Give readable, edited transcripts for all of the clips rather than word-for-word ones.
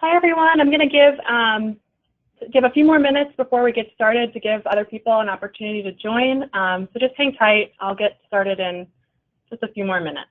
Hi everyone. I'm going to give a few more minutes before we get started to give other people an opportunity to join. So just hang tight. I'll get started in just a few more minutes.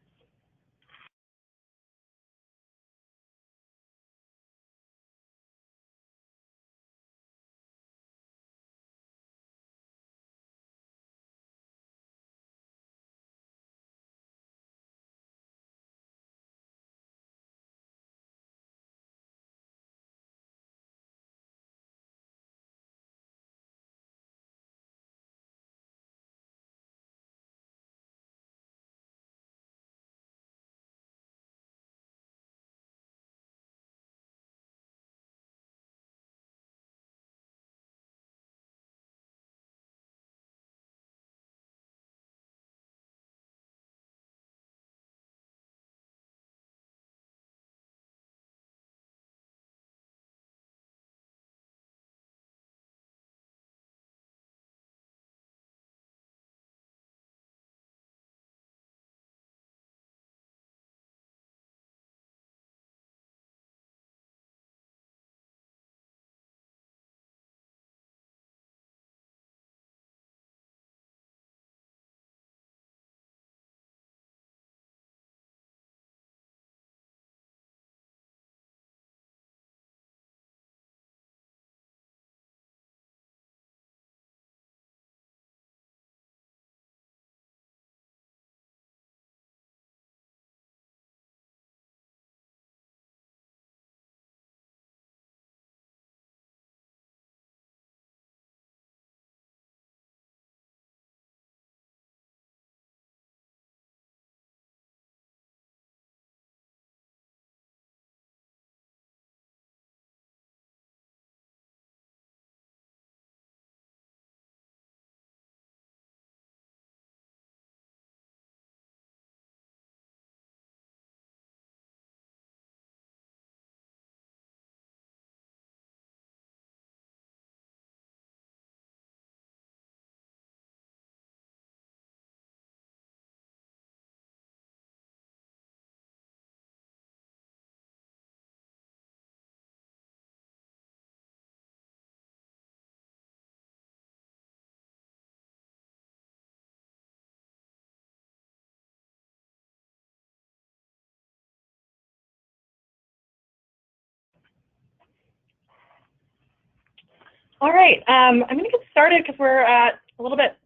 All right, I'm going to get started because we're at a little bit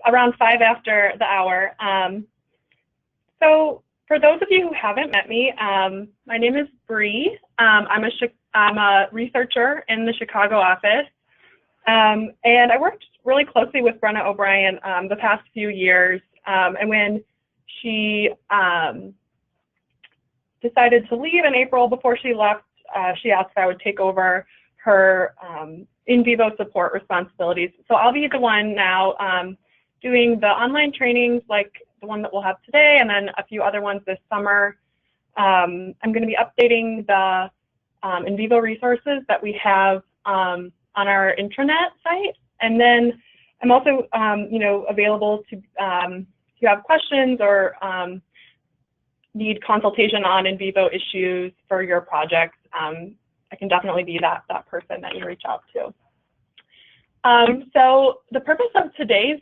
around 5 after the hour. So for those of you who haven't met me, my name is Bri. I'm a researcher in the Chicago office, and I worked really closely with Brenna O'Brien the past few years. And when she decided to leave in April, before she left, she asked if I would take over her in vivo support responsibilities. So I'll be the one now doing the online trainings like the one that we'll have today and then a few other ones this summer. I'm going to be updating the in vivo resources that we have on our intranet site. And then I'm also available to if you have questions or need consultation on in vivo issues for your projects. I can definitely be that person that you reach out to. So the purpose of today's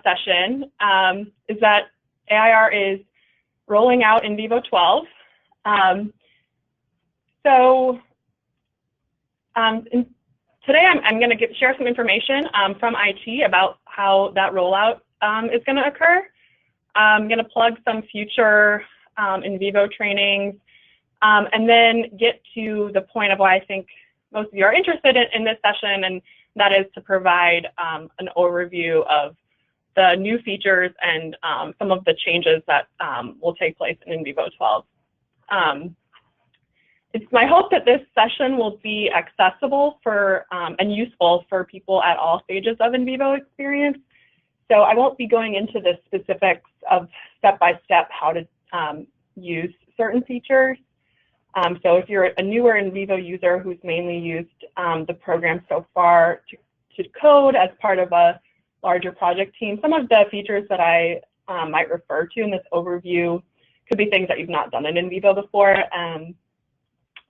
session is that AIR is rolling out in vivo 12. Today I'm going to share some information from IT about how that rollout is going to occur. I'm going to plug some future in vivo trainings. And then get to the point of why I think most of you are interested in this session, and that is to provide an overview of the new features and some of the changes that will take place in vivo 12. It's my hope that this session will be accessible for and useful for people at all stages of in vivo experience. So I won't be going into the specifics of step-by-step how to use certain features. So if you're a newer in vivo user who's mainly used the program so far to code as part of a larger project team, some of the features that I might refer to in this overview could be things that you've not done in vivo before.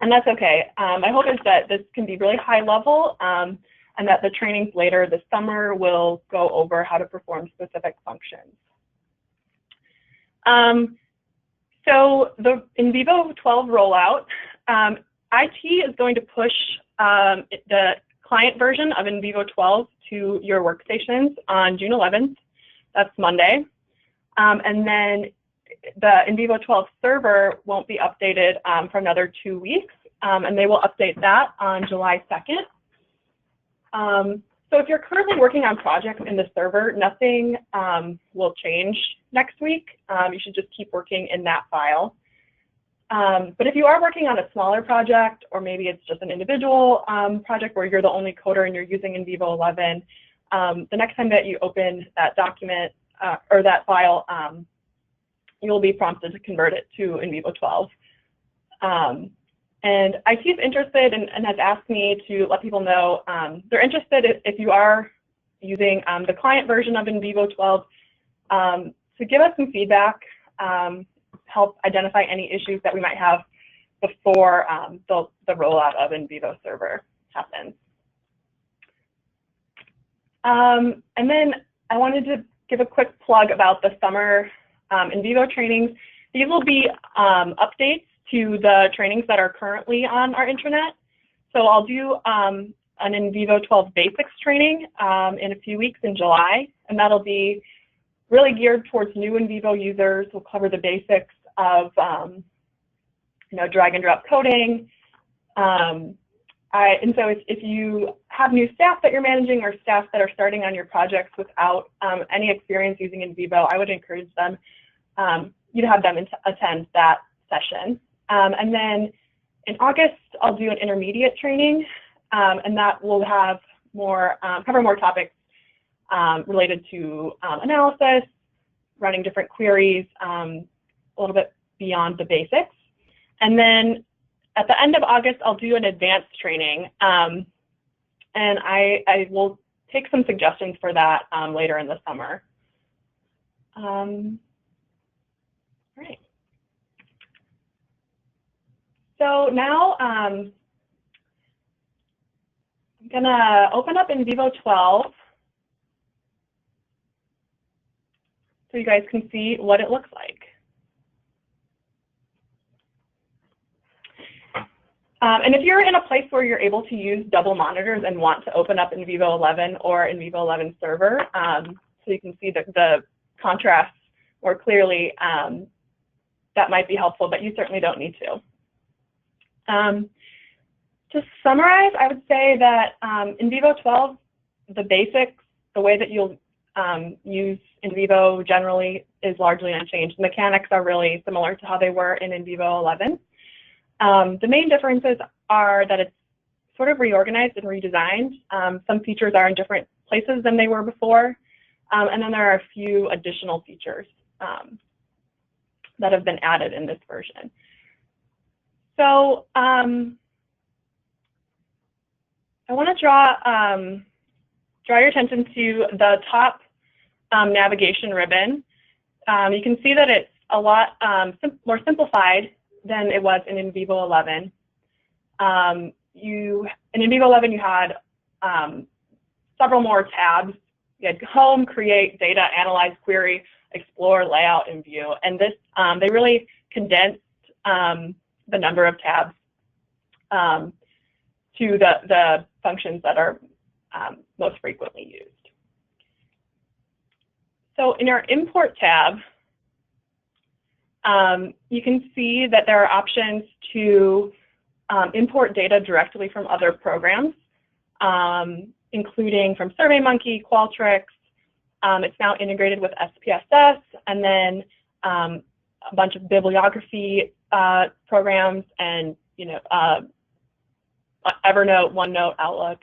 And that's okay. My hope is that this can be really high level and that the trainings later this summer will go over how to perform specific functions. So the NVivo 12 rollout, IT is going to push the client version of NVivo 12 to your workstations on June 11th. That's Monday. And then the NVivo 12 server won't be updated for another 2 weeks, and they will update that on July 2nd. So if you're currently working on projects in the server, nothing will change next week. You should just keep working in that file. But if you are working on a smaller project, or maybe it's just an individual project where you're the only coder and you're using NVivo 11, the next time that you open that document or that file, you'll be prompted to convert it to NVivo 12. And IT is interested and has asked me to let people know they're interested if you are using the client version of NVivo 12 to give us some feedback, help identify any issues that we might have before the rollout of NVivo server happens. And then I wanted to give a quick plug about the summer NVivo trainings. These will be updates to the trainings that are currently on our intranet. So I'll do an NVivo 12 basics training in a few weeks in July, and that'll be really geared towards new NVivo users. We'll cover the basics of drag and drop coding. And so if you have new staff that you're managing or staff that are starting on your projects without any experience using NVivo, I would encourage them, you to have them attend that session. And then in August, I'll do an intermediate training, and that will have cover more topics related to analysis, running different queries, a little bit beyond the basics. And then at the end of August, I'll do an advanced training, and I will take some suggestions for that later in the summer. Right. So now I'm gonna open up NVivo 12 so you guys can see what it looks like. And if you're in a place where you're able to use double monitors and want to open up NVivo 11 or NVivo 11 server, so you can see the contrast more clearly, that might be helpful, but you certainly don't need to. To summarize, I would say that NVivo 12, the basics, the way that you'll use NVivo generally is largely unchanged. The mechanics are really similar to how they were in NVivo 11. The main differences are that it's sort of reorganized and redesigned. Some features are in different places than they were before. And then there are a few additional features that have been added in this version. So I want to draw your attention to the top navigation ribbon. You can see that it's a lot more simplified than it was in NVivo 11. In NVivo 11, you had several more tabs. You had Home, Create, Data, Analyze, Query, Explore, Layout, and View. And this, they really condensed the number of tabs to the functions that are most frequently used. So in our Import tab, you can see that there are options to import data directly from other programs, including from SurveyMonkey, Qualtrics. It's now integrated with SPSS, and then a bunch of bibliography programs, and Evernote, OneNote, Outlook.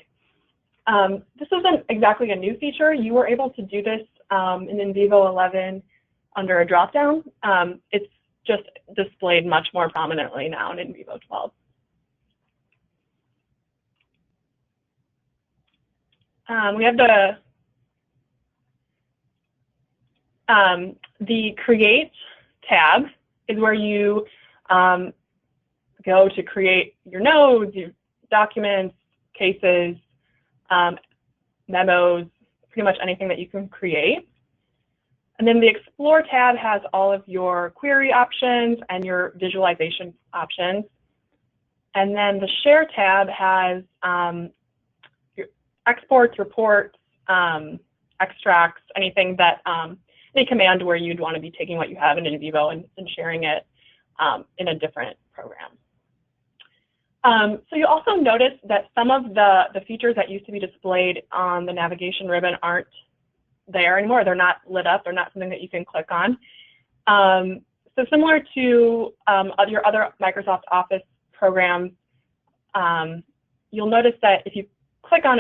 This isn't exactly a new feature. You were able to do this in NVivo 11 under a dropdown. It's just displayed much more prominently now in NVivo 12. We have the Create tab is where you go to create your nodes, your documents, cases, memos, pretty much anything that you can create. And then the Explore tab has all of your query options and your visualization options. And then the Share tab has your exports, reports, extracts, anything that, any command where you'd want to be taking what you have in NVivo and sharing it in a different program. So you also notice that some of the features that used to be displayed on the navigation ribbon aren't there anymore. They're not lit up. They're not something that you can click on. So similar to your other Microsoft Office programs, you'll notice that if you click on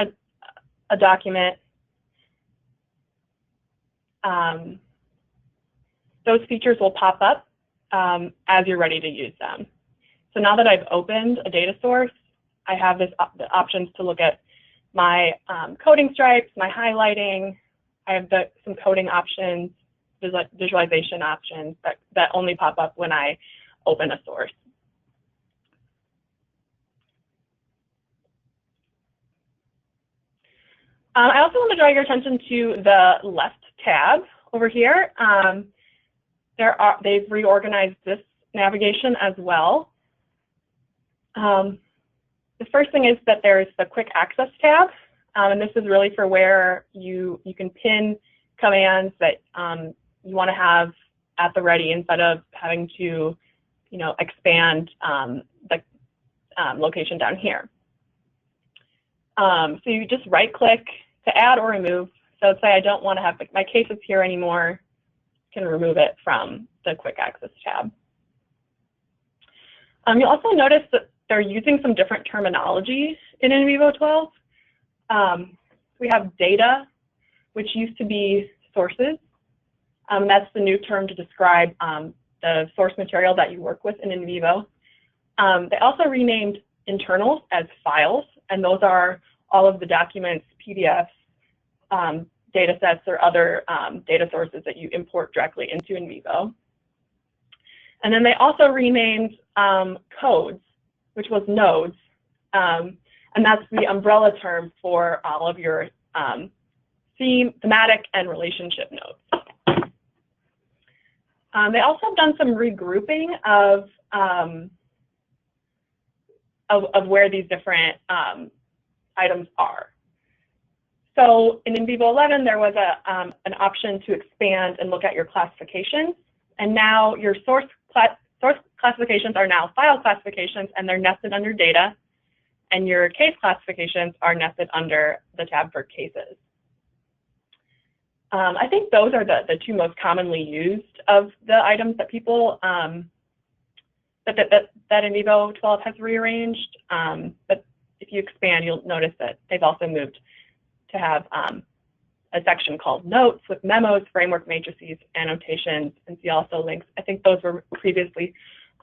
a document, those features will pop up as you're ready to use them. So now that I've opened a data source, I have the options to look at my coding stripes, my highlighting. I have some coding options, visualization options that only pop up when I open a source. I also want to draw your attention to the left tab over here. They've reorganized this navigation as well. The first thing is that there's the Quick Access tab, and this is really for where you can pin commands that you want to have at the ready instead of having to, expand the location down here. So you just right-click to add or remove. So say I don't want to have my cases here anymore, can remove it from the Quick Access tab. You'll also notice that they're using some different terminology in NVivo 12. We have data, which used to be sources. That's the new term to describe the source material that you work with in NVivo. They also renamed internals as files, and those are all of the documents, PDFs, data sets, or other data sources that you import directly into NVivo. And then they also renamed codes, which was nodes, and that's the umbrella term for all of your thematic and relationship nodes. They also have done some regrouping of where these different items are. So in NVivo 11, there was an option to expand and look at your classifications, and now your source classifications are now file classifications, and they're nested under data, and your case classifications are nested under the tab for cases. I think those are the two most commonly used of the items that people that NVivo 12 has rearranged. But if you expand, you'll notice that they've also moved to have a section called Notes with memos, framework matrices, annotations, and see also links. I think those were previously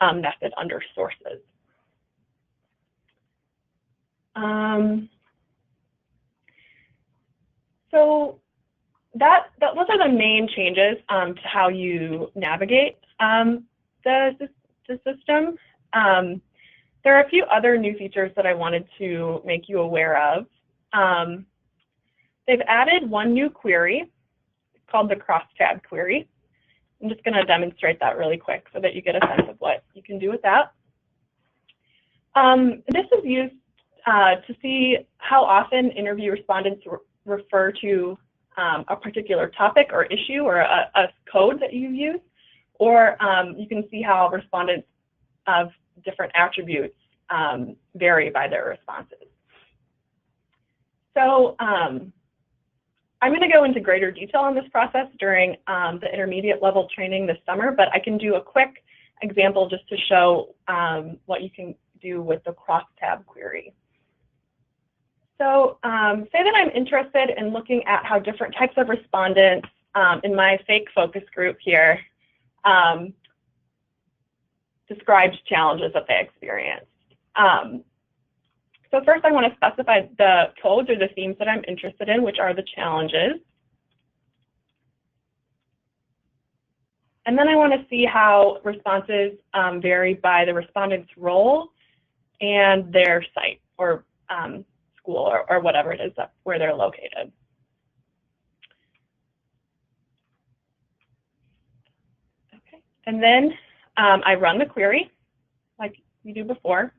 nested under sources. So those are the main changes to how you navigate the system. There are a few other new features that I wanted to make you aware of. They've added one new query called the crosstab query. I'm just going to demonstrate that really quick so that you get a sense of what you can do with that. This is used to see how often interview respondents refer to a particular topic or issue or a code that you use, or you can see how respondents of different attributes vary by their responses. So I'm going to go into greater detail on this process during the intermediate level training this summer, but I can do a quick example just to show what you can do with the crosstab query. So say that I'm interested in looking at how different types of respondents in my fake focus group here described challenges that they experienced. So first I want to specify the codes or the themes that I'm interested in, which are the challenges. And then I want to see how responses vary by the respondent's role and their site or school or whatever it is where they're located. Okay. And then I run the query like we do before.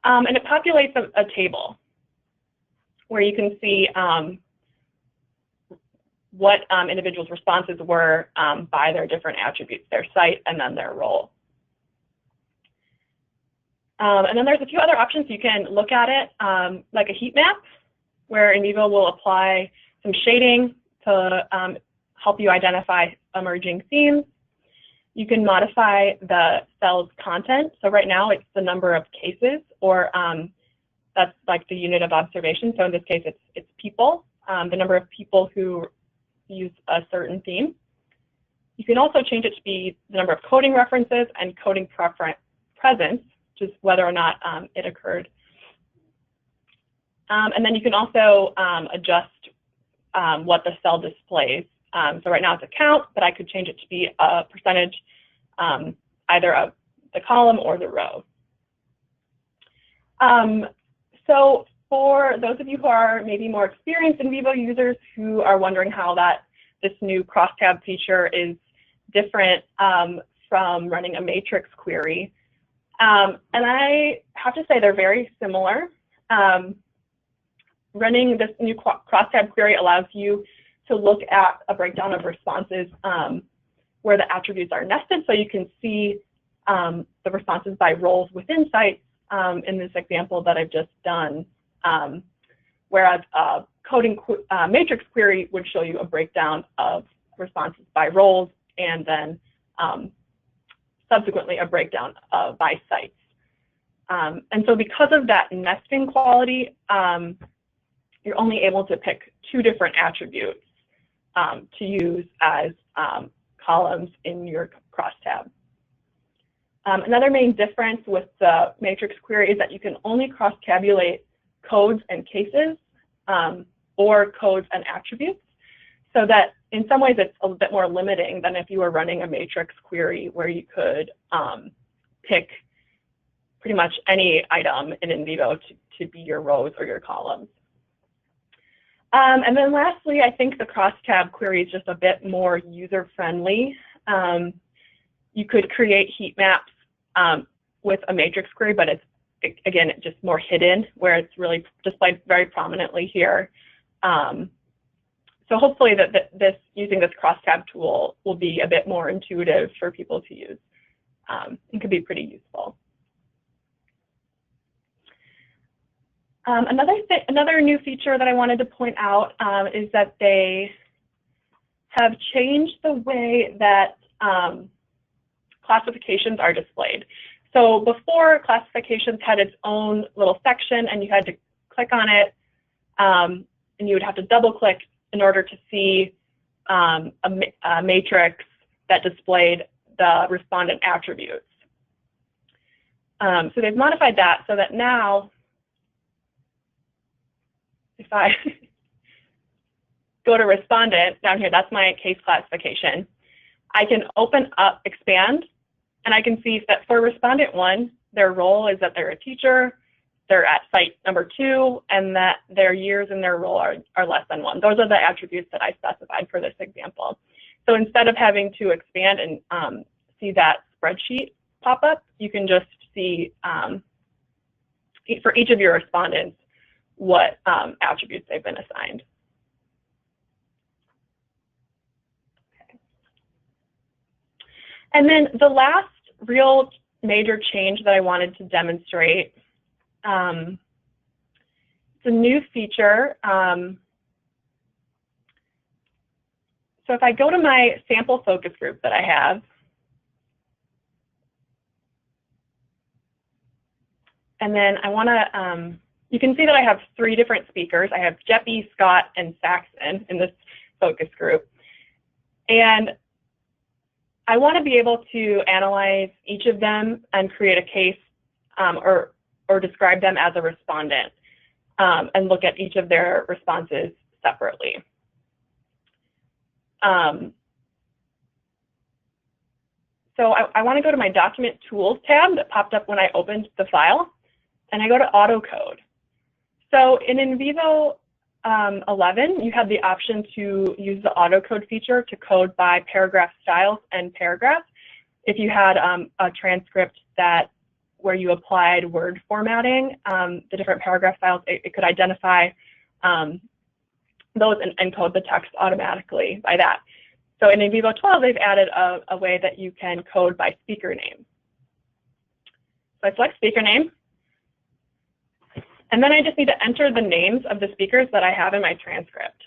And it populates a table where you can see what individuals' responses were by their different attributes, their site, and then their role. And then there's a few other options. You can look at it like a heat map, where NVivo will apply some shading to help you identify emerging themes. You can modify the cell's content. So right now it's the number of cases, or that's like the unit of observation. So in this case, it's people, the number of people who use a certain theme. You can also change it to be the number of coding references and coding presence, just whether or not it occurred. And then you can also adjust what the cell displays. So right now it's a count, but I could change it to be a percentage, either of the column or the row. So for those of you who are maybe more experienced NVivo users who are wondering how this new crosstab feature is different from running a matrix query, and I have to say they're very similar. Running this new crosstab query allows you to look at a breakdown of responses where the attributes are nested, so you can see the responses by roles within sites in this example that I've just done, whereas a coding matrix query would show you a breakdown of responses by roles and then subsequently a breakdown by sites. And so because of that nesting quality, you're only able to pick 2 different attributes to use as columns in your crosstab. Another main difference with the matrix query is that you can only cross-tabulate codes and cases or codes and attributes, so that in some ways it's a bit more limiting than if you were running a matrix query where you could pick pretty much any item in NVivo to be your rows or your columns. And then lastly, I think the crosstab query is just a bit more user-friendly. You could create heat maps with a matrix query, but it's, again, just more hidden, where it's really displayed very prominently here. So hopefully using this crosstab tool will be a bit more intuitive for people to use. It could be pretty useful. Another new feature that I wanted to point out is that they have changed the way that classifications are displayed. So before, classifications had its own little section, and you had to click on it, and you would have to double click in order to see a matrix that displayed the respondent attributes. So they've modified that so that now, if I go to respondent down here, that's my case classification. I can open up, expand, and I can see that for respondent 1, their role is that they're a teacher, they're at site number 2, and that their years in their role are less than 1. Those are the attributes that I specified for this example. So instead of having to expand and see that spreadsheet pop up, you can just see for each of your respondents what attributes they've been assigned. Okay. And then the last real major change that I wanted to demonstrate, it's a new feature. So if I go to my sample focus group that I have, and then I want to, you can see that I have 3 different speakers. I have Jeppy, Scott, and Saxon in this focus group. And I want to be able to analyze each of them and create a case or describe them as a respondent and look at each of their responses separately. So I want to go to my Document Tools tab that popped up when I opened the file, and I go to Auto Code. So in NVivo 11, you have the option to use the Auto Code feature to code by paragraph styles and paragraphs. If you had a transcript where you applied word formatting, the different paragraph styles, it could identify those and code the text automatically by that. So in NVivo 12, they've added a way that you can code by speaker name. So I select speaker name, and then I just need to enter the names of the speakers that I have in my transcript.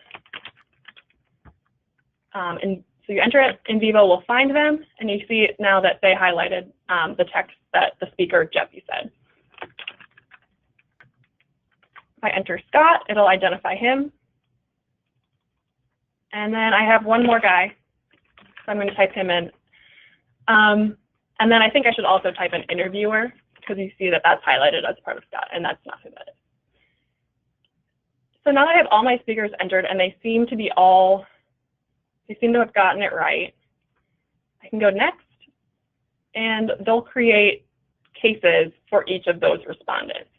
And so you enter it, NVivo will find them, and you see now that they highlighted the text that the speaker Jeffy said. If I enter Scott, it'll identify him. And then I have one more guy, so I'm going to type him in. And then I think I should also type an interviewer, because you see that that's highlighted as part of Scott, and that's not who that is. So now I have all my speakers entered, and they seem to have gotten it right. I can go next, and they'll create cases for each of those respondents.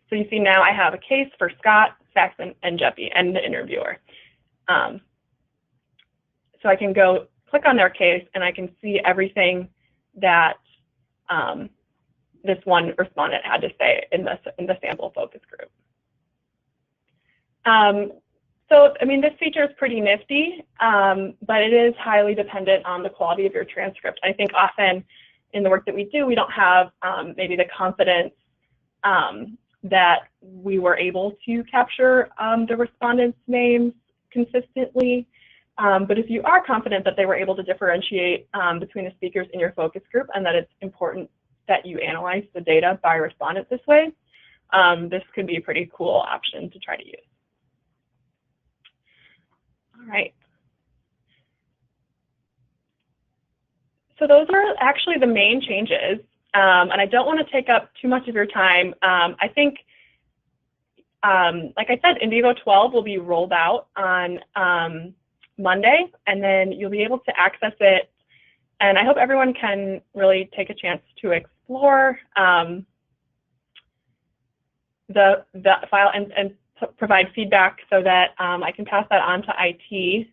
So you see now I have a case for Scott, Saxon, and Jeffy, and the interviewer. So I can go click on their case, and I can see everything that this one respondent had to say in the sample focus group. So, I mean, this feature is pretty nifty, but it is highly dependent on the quality of your transcript. I think often in the work that we do, we don't have maybe the confidence that we were able to capture the respondents' names consistently. But if you are confident that they were able to differentiate between the speakers in your focus group, and that it's important that you analyze the data by respondent this way, this could be a pretty cool option to try to use. All right. So those are actually the main changes. And I don't want to take up too much of your time. I think, like I said, NVivo 12 will be rolled out on Monday, and then you'll be able to access it. And I hope everyone can really take a chance to explore the file and provide feedback so that I can pass that on to IT.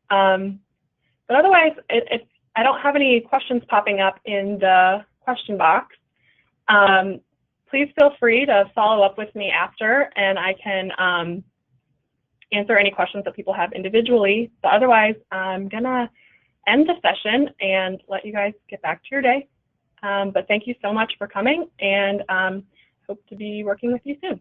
But otherwise, I don't have any questions popping up in the question box. Please feel free to follow up with me after, and I can answer any questions that people have individually. But otherwise, I'm gonna end the session and let you guys get back to your day. But thank you so much for coming, and hope to be working with you soon.